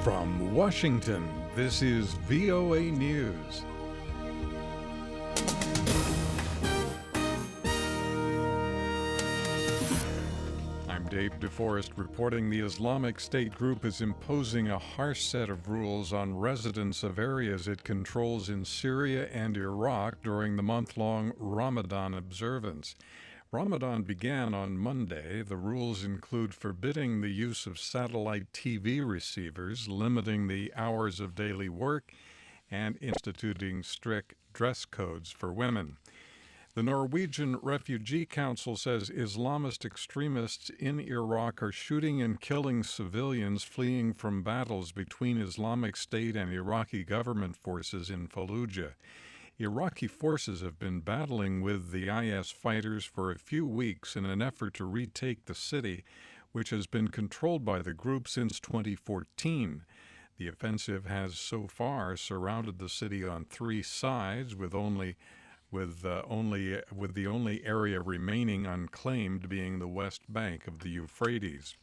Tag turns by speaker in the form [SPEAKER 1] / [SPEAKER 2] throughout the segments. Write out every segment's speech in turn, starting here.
[SPEAKER 1] From Washington, this is VOA News. I'm Dave DeForest reporting the Islamic State group is imposing a harsh set of rules on residents of areas it controls in Syria and Iraq during the month-long Ramadan observance. Ramadan began on Monday. The rules include forbidding the use of satellite TV receivers, limiting the hours of daily work, and instituting strict dress codes for women. The Norwegian Refugee Council says Islamist extremists in Iraq are shooting and killing civilians fleeing from battles between Islamic State and Iraqi government forces in Fallujah. Iraqi forces have been battling with the IS fighters for a few weeks in an effort to retake the city, which has been controlled by the group since 2014. The offensive has so far surrounded the city on three sides, with the only area remaining unclaimed being the west bank of the Euphrates.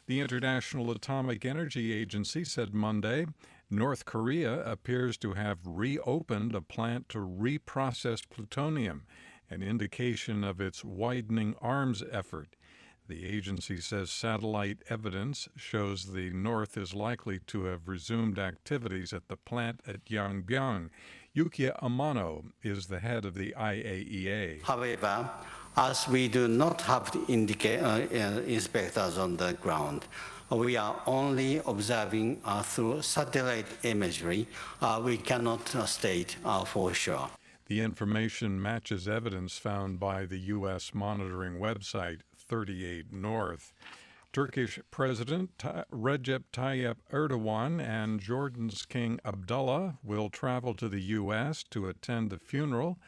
[SPEAKER 1] The International Atomic Energy Agency said Monday North Korea appears to have reopened a plant to reprocess plutonium, an indication of its widening arms effort. The agency says satellite evidence shows the North is likely to have resumed activities at the plant at Yongbyon. Yukiya Amano is the head of the IAEA.
[SPEAKER 2] However, as we do not have inspectors on the ground, we are only observing through satellite imagery. We cannot state for sure.
[SPEAKER 1] The information matches evidence found by the U.S. monitoring website 38 North. Turkish President Recep Tayyip Erdogan and Jordan's King Abdullah will travel to the U.S. to attend the funeral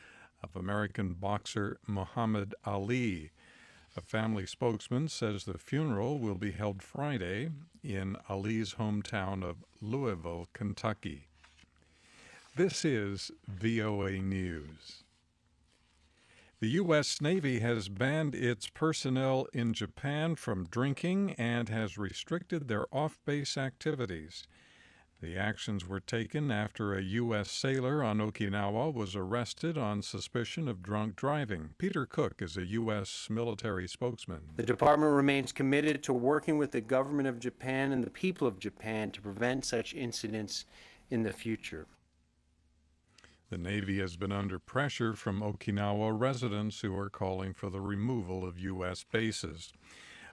[SPEAKER 1] of American boxer Muhammad Ali. A family spokesman says the funeral will be held Friday in Ali's hometown of Louisville, Kentucky. This is VOA News. The U.S. Navy has banned its personnel in Japan from drinking and has restricted their off-base activities. The actions were taken after a U.S. sailor on Okinawa was arrested on suspicion of drunk driving. Peter Cook is a U.S. military spokesman.
[SPEAKER 3] The department remains committed to working with the government of Japan and the people of Japan to prevent such incidents in the future.
[SPEAKER 1] The Navy has been under pressure from Okinawa residents who are calling for the removal of U.S. bases.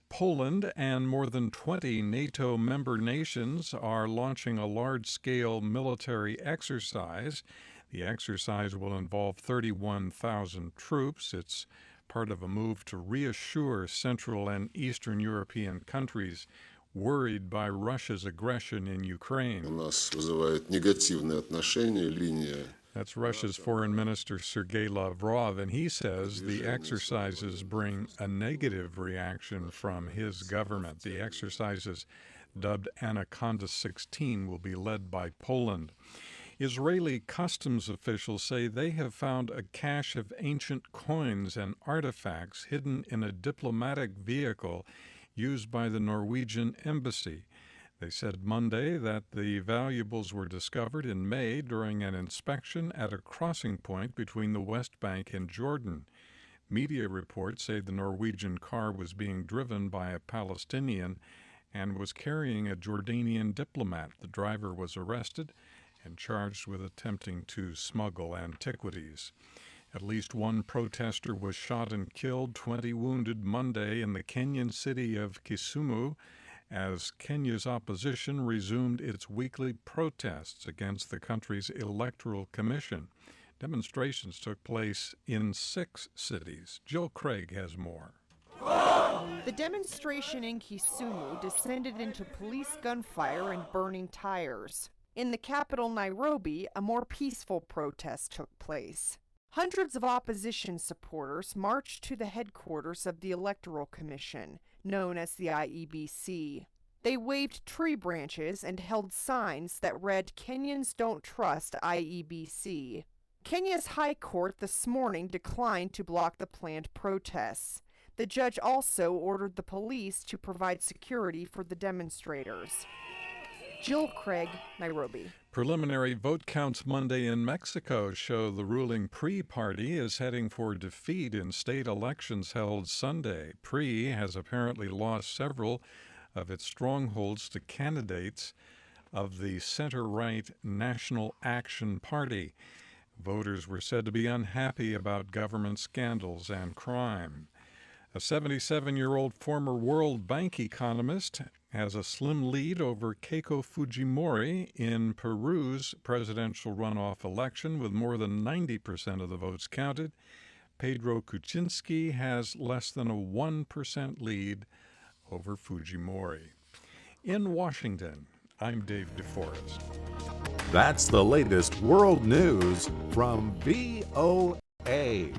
[SPEAKER 1] Poland and more than 20 NATO member nations are launching a large-scale military exercise. The exercise will involve 31,000 troops. It's part of a move to reassure Central and Eastern European countries worried by Russia's aggression in Ukraine. That's Russia's Foreign Minister Sergei Lavrov, and he says the exercises bring a negative reaction from his government. The exercises, dubbed Anaconda 16, will be led by Poland. Israeli customs officials say they have found a cache of ancient coins and artifacts hidden in a diplomatic vehicle used by the Norwegian embassy. They said Monday that the valuables were discovered in May during an inspection at a crossing point between the West Bank and Jordan. Media reports say the Norwegian car was being driven by a Palestinian and was carrying a Jordanian diplomat. The driver was arrested and charged with attempting to smuggle antiquities. At least one protester was shot and killed, 20 wounded Monday in the Kenyan city of Kisumu, as Kenya's opposition resumed its weekly protests against the country's electoral commission. Demonstrations took place in 6 cities. Jill Craig has more.
[SPEAKER 4] The demonstration in Kisumu descended into police gunfire and burning tires. In the capital, Nairobi, a more peaceful protest took place. Hundreds of opposition supporters marched to the headquarters of the Electoral Commission, known as the IEBC. They waved tree branches and held signs that read, "Kenyans don't trust IEBC." Kenya's High Court this morning declined to block the planned protests. The judge also ordered the police to provide security for the demonstrators. Jill Craig, Nairobi.
[SPEAKER 1] Preliminary vote counts Monday in Mexico show the ruling PRI party is heading for defeat in state elections held Sunday. PRI has apparently lost several of its strongholds to candidates of the center-right National Action Party. Voters were said to be unhappy about government scandals and crime. A 77-year-old former World Bank economist has a slim lead over Keiko Fujimori in Peru's presidential runoff election, with more than 90% of the votes counted. Pedro Kuczynski has less than a 1% lead over Fujimori. In Washington, I'm Dave DeForest.
[SPEAKER 5] That's the latest world news from VOA.